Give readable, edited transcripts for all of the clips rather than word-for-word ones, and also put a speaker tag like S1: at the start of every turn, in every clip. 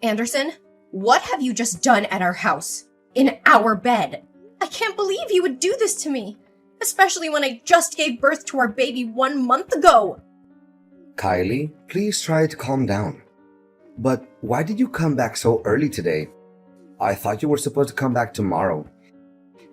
S1: Anderson, what have you just done at our house? In our bed? I can't believe you would do this to me, especially when I just gave birth to our baby 1 month ago.
S2: Kylie, please try to calm down. But why did you come back so early today? I thought you were supposed to come back tomorrow.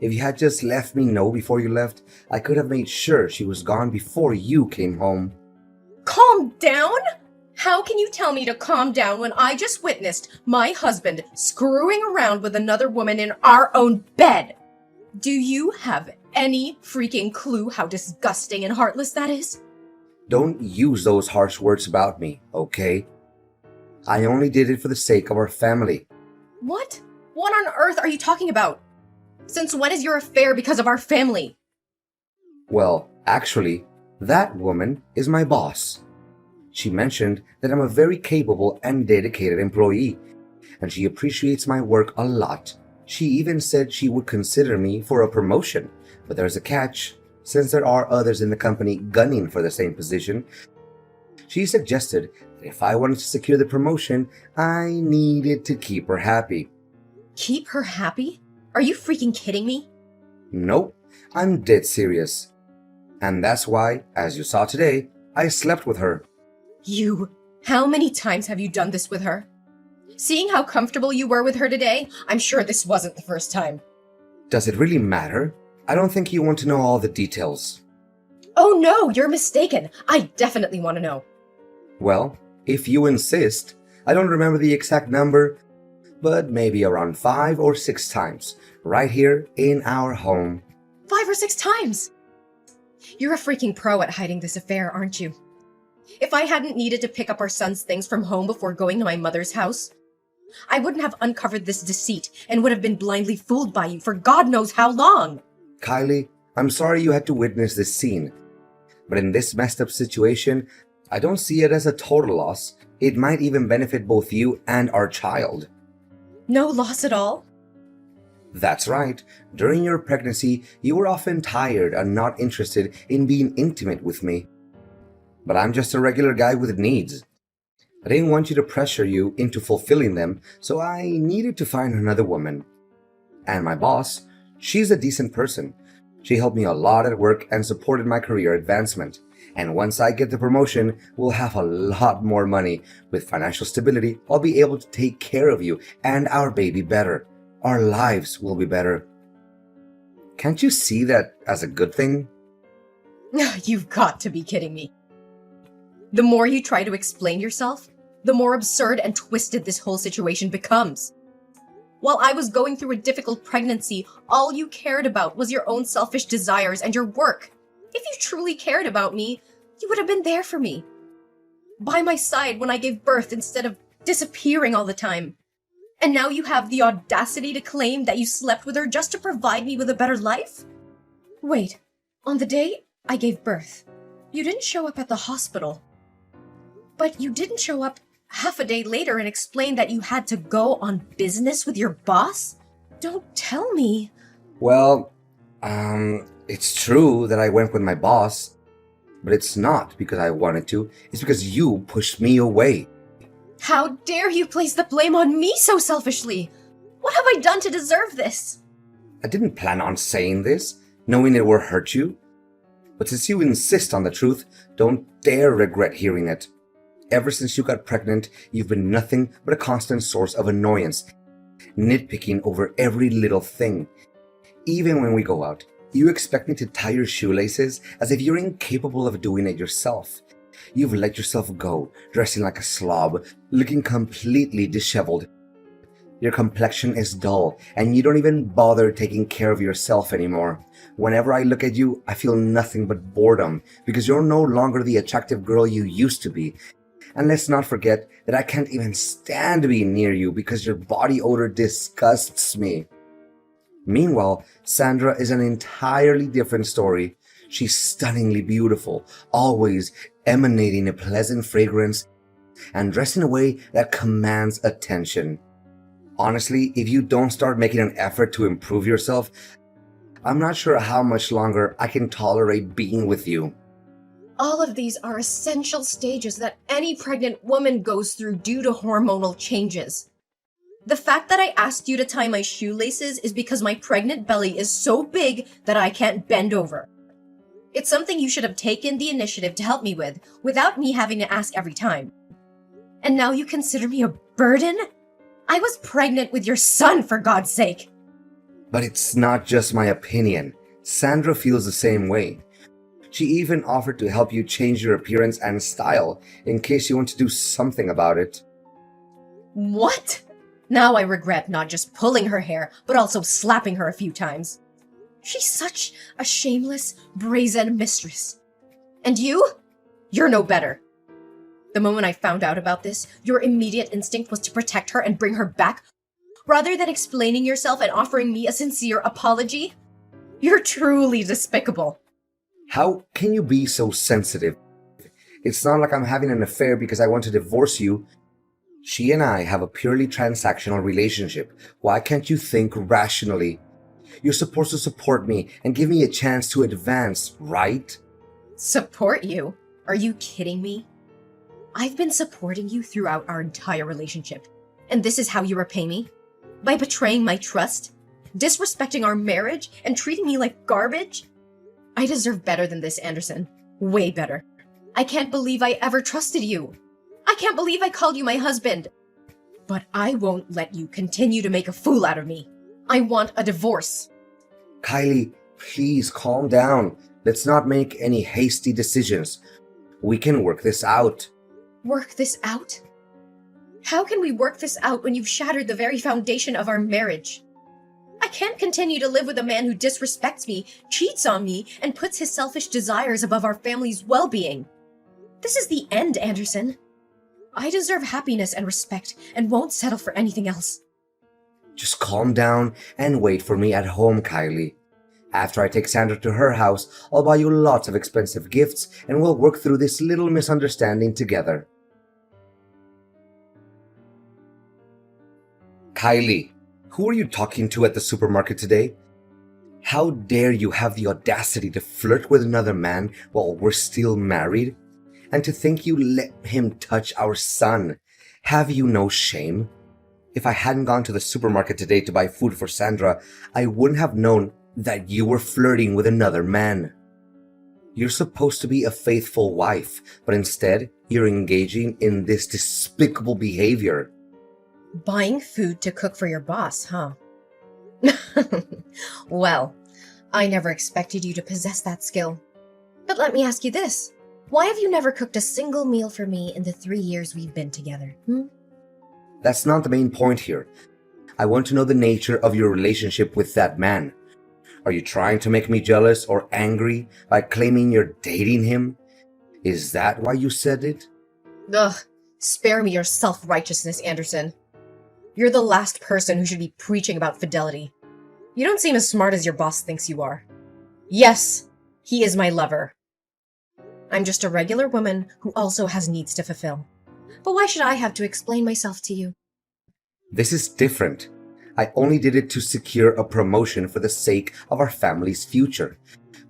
S2: If you had just let me know before you left, I could have made sure she was gone before you came home.
S1: Calm down? How can you tell me to calm down when I just witnessed my husband screwing around with another woman in our own bed? Do you have any freaking clue how disgusting and heartless that is?
S2: Don't use those harsh words about me, okay? I only did it for the sake of our family.
S1: What? What on earth are you talking about? Since when is your affair because of our family?
S2: Well, actually, that woman is my boss. She mentioned that I'm a very capable and dedicated employee, and she appreciates my work a lot. She even said she would consider me for a promotion, but there's a catch. Since there are others in the company gunning for the same position, she suggested that if I wanted to secure the promotion, I needed to keep her happy.
S1: Keep her happy? Are you freaking kidding me?
S2: Nope, I'm dead serious. And that's why, as you saw today, I slept with her.
S1: How many times have you done this with her? Seeing how comfortable you were with her today, I'm sure this wasn't the first time.
S2: Does it really matter? I don't think you want to know all the details.
S1: Oh no, you're mistaken. I definitely want to know.
S2: Well, if you insist, I don't remember the exact number, but maybe around 5 or 6 times, right here in our home.
S1: 5 or 6 times? You're a freaking pro at hiding this affair, aren't you? If I hadn't needed to pick up our son's things from home before going to my mother's house, I wouldn't have uncovered this deceit and would have been blindly fooled by you for God knows how long.
S2: Kylie, I'm sorry you had to witness this scene, but in this messed up situation, I don't see it as a total loss. It might even benefit both you and our child.
S1: No loss at all?
S2: That's right. During your pregnancy, you were often tired and not interested in being intimate with me. But I'm just a regular guy with needs. I didn't want you to pressure you into fulfilling them, so I needed to find another woman. And my boss, she's a decent person. She helped me a lot at work and supported my career advancement. And once I get the promotion, we'll have a lot more money. With financial stability, I'll be able to take care of you and our baby better. Our lives will be better. Can't you see that as a good thing?
S1: You've got to be kidding me. The more you try to explain yourself, the more absurd and twisted this whole situation becomes. While I was going through a difficult pregnancy, all you cared about was your own selfish desires and your work. If you truly cared about me, you would have been there for me. By my side when I gave birth instead of disappearing all the time. And now you have the audacity to claim that you slept with her just to provide me with a better life? Wait, on the day I gave birth, you didn't show up at the hospital. But you didn't show up half a day later and explain that you had to go on business with your boss? Don't tell me.
S2: Well, it's true that I went with my boss, but it's not because I wanted to. It's because you pushed me away.
S1: How dare you place the blame on me so selfishly? What have I done to deserve this?
S2: I didn't plan on saying this, knowing it would hurt you. But since you insist on the truth, don't dare regret hearing it. Ever since you got pregnant, you've been nothing but a constant source of annoyance, nitpicking over every little thing. Even when we go out, you expect me to tie your shoelaces as if you're incapable of doing it yourself. You've let yourself go, dressing like a slob, looking completely disheveled. Your complexion is dull, and you don't even bother taking care of yourself anymore. Whenever I look at you, I feel nothing but boredom, because you're no longer the attractive girl you used to be. And let's not forget that I can't even stand being near you because your body odor disgusts me. Meanwhile, Sandra is an entirely different story. She's stunningly beautiful, always emanating a pleasant fragrance and dressed in a way that commands attention. Honestly, if you don't start making an effort to improve yourself, I'm not sure how much longer I can tolerate being with you.
S1: All of these are essential stages that any pregnant woman goes through due to hormonal changes. The fact that I asked you to tie my shoelaces is because my pregnant belly is so big that I can't bend over. It's something you should have taken the initiative to help me with, without me having to ask every time. And now you consider me a burden? I was pregnant with your son, for God's sake!
S2: But it's not just my opinion. Sandra feels the same way. She even offered to help you change your appearance and style in case you want to do something about it.
S1: What? Now I regret not just pulling her hair, but also slapping her a few times. She's such a shameless, brazen mistress. And you? You're no better. The moment I found out about this, your immediate instinct was to protect her and bring her back, rather than explaining yourself and offering me a sincere apology. You're truly despicable.
S2: How can you be so sensitive? It's not like I'm having an affair because I want to divorce you. She and I have a purely transactional relationship. Why can't you think rationally? You're supposed to support me and give me a chance to advance, right?
S1: Support you? Are you kidding me? I've been supporting you throughout our entire relationship. And this is how you repay me? By betraying my trust? Disrespecting our marriage? And treating me like garbage? I deserve better than this, Anderson. Way better. I can't believe I ever trusted you. I can't believe I called you my husband. But I won't let you continue to make a fool out of me. I want a divorce.
S2: Kylie, please calm down. Let's not make any hasty decisions. We can work this out.
S1: Work this out? How can we work this out when you've shattered the very foundation of our marriage? I can't continue to live with a man who disrespects me, cheats on me, and puts his selfish desires above our family's well-being. This is the end, Anderson. I deserve happiness and respect and won't settle for anything else.
S2: Just calm down and wait for me at home, Kylie. After I take Sandra to her house, I'll buy you lots of expensive gifts and we'll work through this little misunderstanding together. Kylie, who are you talking to at the supermarket today? How dare you have the audacity to flirt with another man while we're still married? And to think you let him touch our son. Have you no shame? If I hadn't gone to the supermarket today to buy food for Sandra, I wouldn't have known that you were flirting with another man. You're supposed to be a faithful wife, but instead, you're engaging in this despicable behavior.
S1: Buying food to cook for your boss, huh? Well, I never expected you to possess that skill. But let me ask you this. Why have you never cooked a single meal for me in the 3 years we've been together?
S2: That's not the main point here. I want to know the nature of your relationship with that man. Are you trying to make me jealous or angry by claiming you're dating him? Is that why you said it?
S1: Ugh, spare me your self-righteousness, Anderson. You're the last person who should be preaching about fidelity. You don't seem as smart as your boss thinks you are. Yes, he is my lover. I'm just a regular woman who also has needs to fulfill. But why should I have to explain myself to you?
S2: This is different. I only did it to secure a promotion for the sake of our family's future.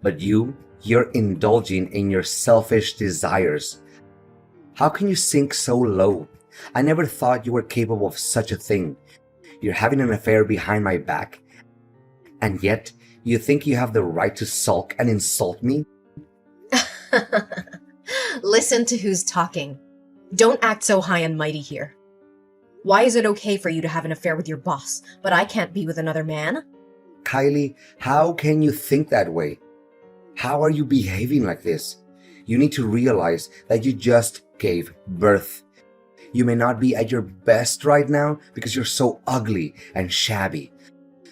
S2: But you're indulging in your selfish desires. How can you sink so low? I never thought you were capable of such a thing. You're having an affair behind my back, and yet you think you have the right to sulk and insult me?
S1: Listen to who's talking. Don't act so high and mighty here. Why is it okay for you to have an affair with your boss, but I can't be with another man?
S2: Kylie, how can you think that way? How are you behaving like this? You need to realize that you just gave birth. You may not be at your best right now because you're so ugly and shabby.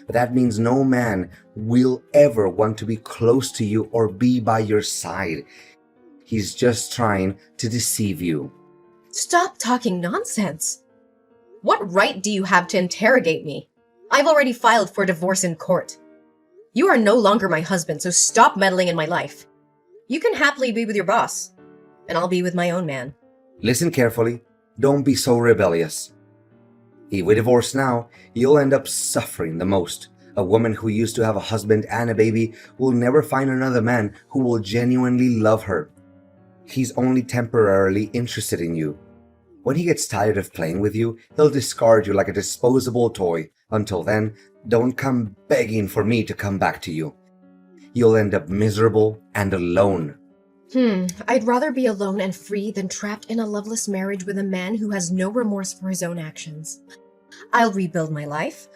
S2: But that means no man will ever want to be close to you or be by your side. He's just trying to deceive you.
S1: Stop talking nonsense. What right do you have to interrogate me? I've already filed for divorce in court. You are no longer my husband, so stop meddling in my life. You can happily be with your boss, and I'll be with my own man.
S2: Listen carefully. Don't be so rebellious. If we divorce now, you'll end up suffering the most. A woman who used to have a husband and a baby will never find another man who will genuinely love her. He's only temporarily interested in you. When he gets tired of playing with you, he'll discard you like a disposable toy. Until then, don't come begging for me to come back to you. You'll end up miserable and alone.
S1: I'd rather be alone and free than trapped in a loveless marriage with a man who has no remorse for his own actions. I'll rebuild my life,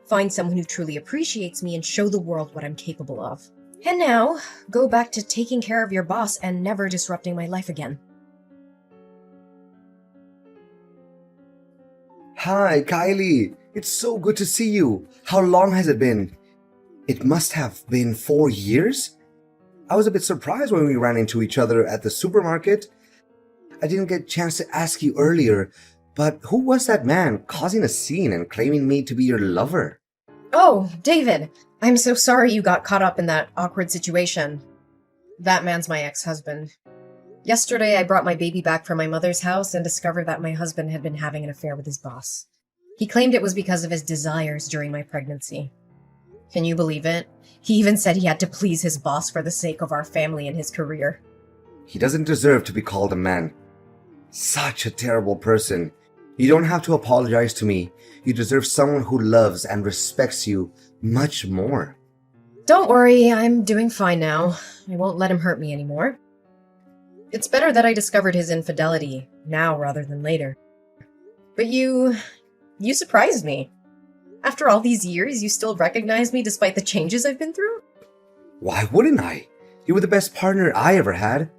S1: find someone who truly appreciates me, and show the world what I'm capable of. And now, go back to taking care of your boss and never disrupting my life again.
S2: Hi, Kylie. It's so good to see you. How long has it been? It must have been 4 years? I was a bit surprised when we ran into each other at the supermarket. I didn't get a chance to ask you earlier, but who was that man causing a scene and claiming me to be your lover?
S1: Oh, David! I'm so sorry you got caught up in that awkward situation. That man's my ex-husband. Yesterday, I brought my baby back from my mother's house and discovered that my husband had been having an affair with his boss. He claimed it was because of his desires during my pregnancy. Can you believe it? He even said he had to please his boss for the sake of our family and his career.
S2: He doesn't deserve to be called a man. Such a terrible person. You don't have to apologize to me. You deserve someone who loves and respects you much more.
S1: Don't worry, I'm doing fine now. I won't let him hurt me anymore. It's better that I discovered his infidelity now rather than later. But you surprised me. After all these years, you still recognize me despite the changes I've been through?
S2: Why wouldn't I? You were the best partner I ever had.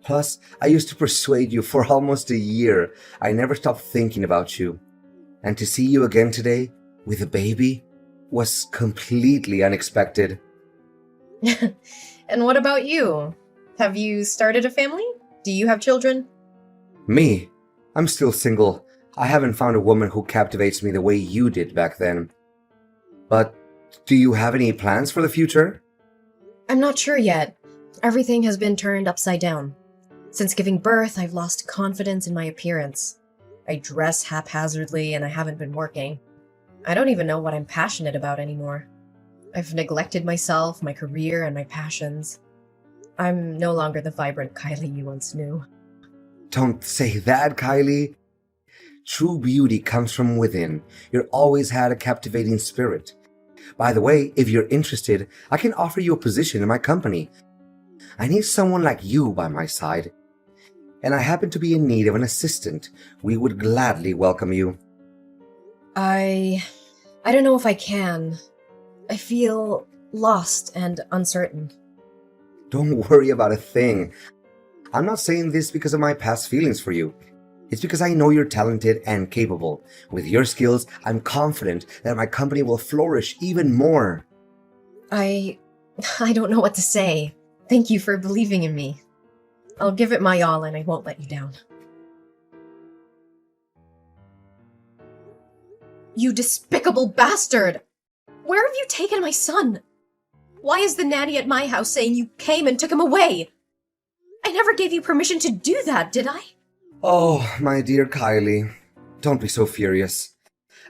S2: Plus, I used to persuade you for almost a year. I never stopped thinking about you. And to see you again today, with a baby, was completely unexpected.
S1: And what about you? Have you started a family? Do you have children?
S2: Me? I'm still single. I haven't found a woman who captivates me the way you did back then. But do you have any plans for the future?
S1: I'm not sure yet. Everything has been turned upside down. Since giving birth, I've lost confidence in my appearance. I dress haphazardly and I haven't been working. I don't even know what I'm passionate about anymore. I've neglected myself, my career, and my passions. I'm no longer the vibrant Kylie you once knew.
S2: Don't say that, Kylie. True beauty comes from within. You've always had a captivating spirit. By the way, if you're interested, I can offer you a position in my company. I need someone like you by my side. And I happen to be in need of an assistant. We would gladly welcome you.
S1: I don't know if I can. I feel lost and uncertain.
S2: Don't worry about a thing. I'm not saying this because of my past feelings for you. It's because I know you're talented and capable. With your skills, I'm confident that my company will flourish even more.
S1: I don't know what to say. Thank you for believing in me. I'll give it my all and I won't let you down. You despicable bastard! Where have you taken my son? Why is the nanny at my house saying you came and took him away? I never gave you permission to do that, did I?
S2: Oh, my dear Kylie, don't be so furious.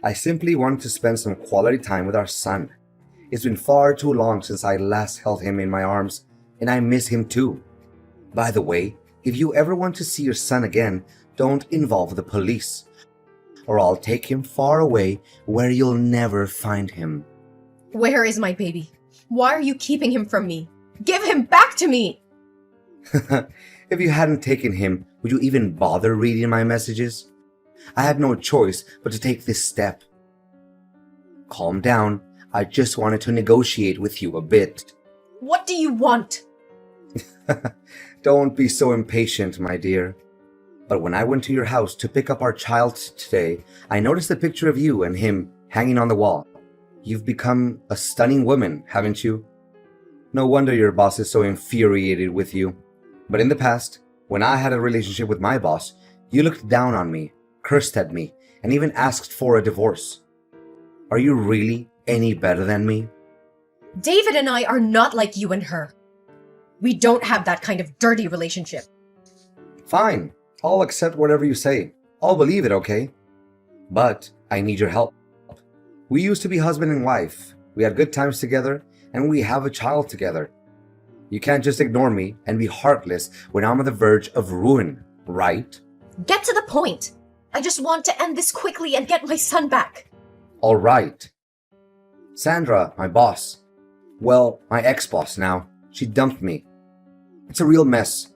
S2: I simply wanted to spend some quality time with our son. It's been far too long since I last held him in my arms, and I miss him too. By the way, if you ever want to see your son again, don't involve the police, or I'll take him far away where you'll never find him.
S1: Where is my baby? Why are you keeping him from me? Give him back to me!
S2: If you hadn't taken him, would you even bother reading my messages? I had no choice but to take this step. Calm down. I just wanted to negotiate with you a bit.
S1: What do you want?
S2: Don't be so impatient, my dear. But when I went to your house to pick up our child today, I noticed a picture of you and him hanging on the wall. You've become a stunning woman, haven't you? No wonder your boss is so infuriated with you. But in the past, when I had a relationship with my boss, you looked down on me, cursed at me, and even asked for a divorce. Are you really any better than me?
S1: David and I are not like you and her. We don't have that kind of dirty relationship.
S2: Fine, I'll accept whatever you say. I'll believe it, okay? But I need your help. We used to be husband and wife. We had good times together, and we have a child together. You can't just ignore me and be heartless when I'm on the verge of ruin, right?
S1: Get to the point. I just want to end this quickly and get my son back.
S2: All right. Sandra, my boss. Well, my ex-boss now. She dumped me. It's a real mess.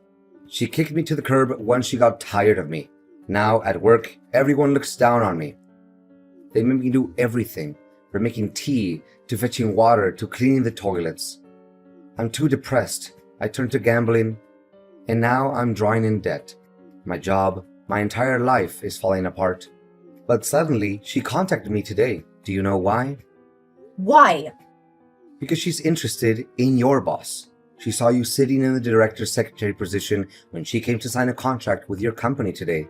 S2: She kicked me to the curb when she got tired of me. Now, at work, everyone looks down on me. They make me do everything, from making tea, to fetching water, to cleaning the toilets. I'm too depressed. I turned to gambling, and now I'm drawing in debt. My job, my entire life is falling apart. But suddenly, she contacted me today. Do you know why?
S1: Why?
S2: Because she's interested in your boss. She saw you sitting in the director's secretary position when she came to sign a contract with your company today.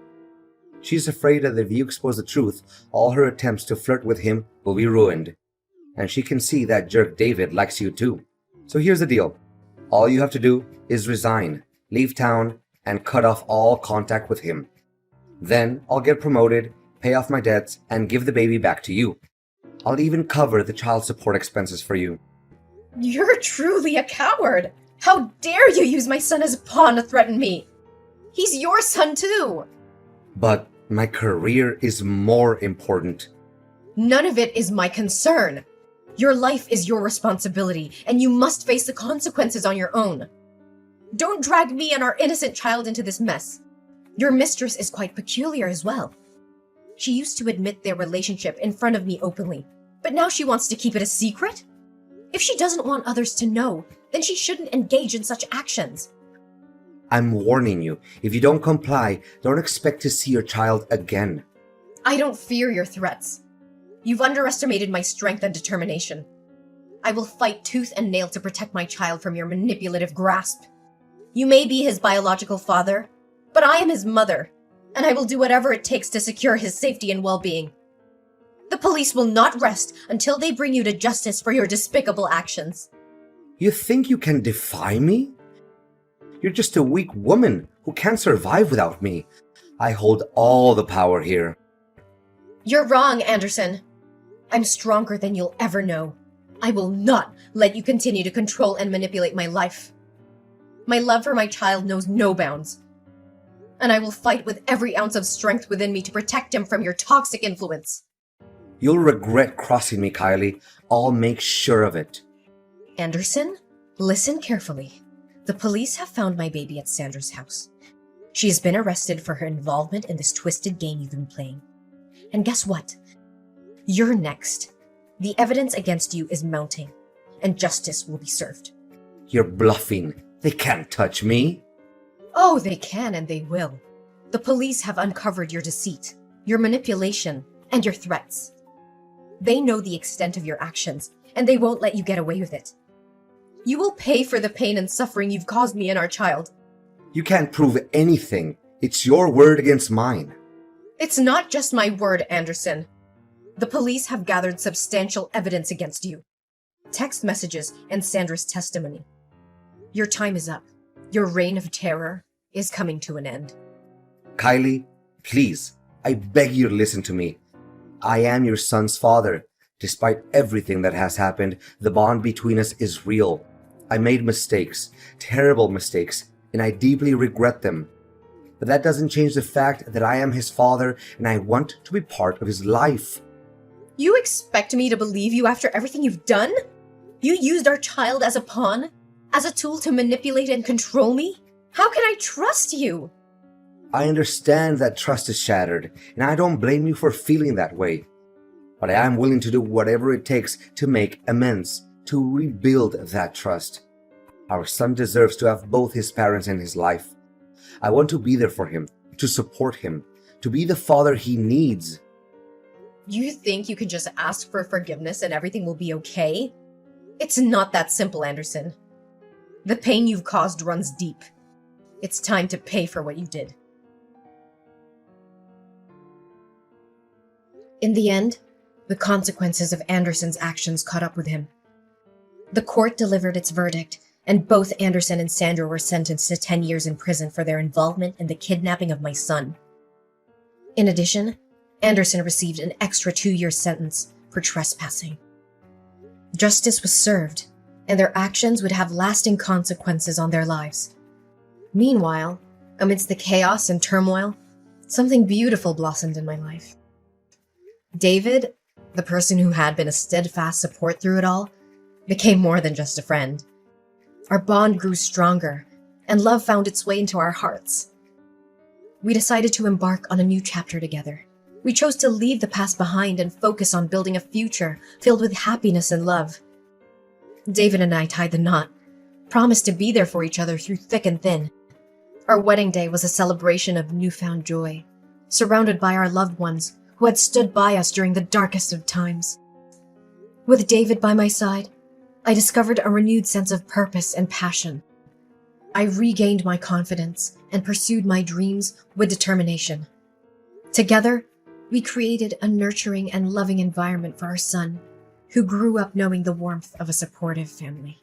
S2: She's afraid that if you expose the truth, all her attempts to flirt with him will be ruined. And she can see that jerk David likes you too. So here's the deal. All you have to do is resign, leave town, and cut off all contact with him. Then I'll get promoted, pay off my debts, and give the baby back to you. I'll even cover the child support expenses for you.
S1: You're truly a coward. How dare you use my son as a pawn to threaten me? He's your son too.
S2: But my career is more important.
S1: None of it is my concern. Your life is your responsibility, and you must face the consequences on your own. Don't drag me and our innocent child into this mess. Your mistress is quite peculiar as well. She used to admit their relationship in front of me openly, but now she wants to keep it a secret? If she doesn't want others to know, then she shouldn't engage in such actions.
S2: I'm warning you, if you don't comply, don't expect to see your child again.
S1: I don't fear your threats. You've underestimated my strength and determination. I will fight tooth and nail to protect my child from your manipulative grasp. You may be his biological father, but I am his mother, and I will do whatever it takes to secure his safety and well-being. The police will not rest until they bring you to justice for your despicable actions.
S2: You think you can defy me? You're just a weak woman who can't survive without me. I hold all the power here.
S1: You're wrong, Anderson. I'm stronger than you'll ever know. I will not let you continue to control and manipulate my life. My love for my child knows no bounds. And I will fight with every ounce of strength within me to protect him from your toxic influence.
S2: You'll regret crossing me, Kylie. I'll make sure of it.
S1: Anderson, listen carefully. The police have found my baby at Sandra's house. She has been arrested for her involvement in this twisted game you've been playing. And guess what? You're next. The evidence against you is mounting, and justice will be served.
S2: You're bluffing. They can't touch me.
S1: Oh, they can and they will. The police have uncovered your deceit, your manipulation, and your threats. They know the extent of your actions, and they won't let you get away with it. You will pay for the pain and suffering you've caused me and our child.
S2: You can't prove anything. It's your word against mine.
S1: It's not just my word, Anderson. The police have gathered substantial evidence against you. Text messages and Sandra's testimony. Your time is up. Your reign of terror is coming to an end.
S2: Kylie, please, I beg you to listen to me. I am your son's father. Despite everything that has happened, the bond between us is real. I made mistakes, terrible mistakes, and I deeply regret them. But that doesn't change the fact that I am his father and I want to be part of his life.
S1: You expect me to believe you after everything you've done? You used our child as a pawn? As a tool to manipulate and control me? How can I trust you?
S2: I understand that trust is shattered, and I don't blame you for feeling that way. But I am willing to do whatever it takes to make amends, to rebuild that trust. Our son deserves to have both his parents in his life. I want to be there for him, to support him, to be the father he needs.
S1: You think you can just ask for forgiveness and everything will be okay? It's not that simple, Anderson. The pain you've caused runs deep. It's time to pay for what you did. In the end, the consequences of Anderson's actions caught up with him. The court delivered its verdict, and both Anderson and Sandra were sentenced to 10 years in prison for their involvement in the kidnapping of my son. In addition, Anderson received an extra 2-year sentence for trespassing. Justice was served, and their actions would have lasting consequences on their lives. Meanwhile, amidst the chaos and turmoil, something beautiful blossomed in my life. David, the person who had been a steadfast support through it all, became more than just a friend. Our bond grew stronger, and love found its way into our hearts. We decided to embark on a new chapter together. We chose to leave the past behind and focus on building a future filled with happiness and love. David and I tied the knot, promised to be there for each other through thick and thin. Our wedding day was a celebration of newfound joy, surrounded by our loved ones who had stood by us during the darkest of times. With David by my side, I discovered a renewed sense of purpose and passion. I regained my confidence and pursued my dreams with determination. Together, we created a nurturing and loving environment for our son, who grew up knowing the warmth of a supportive family.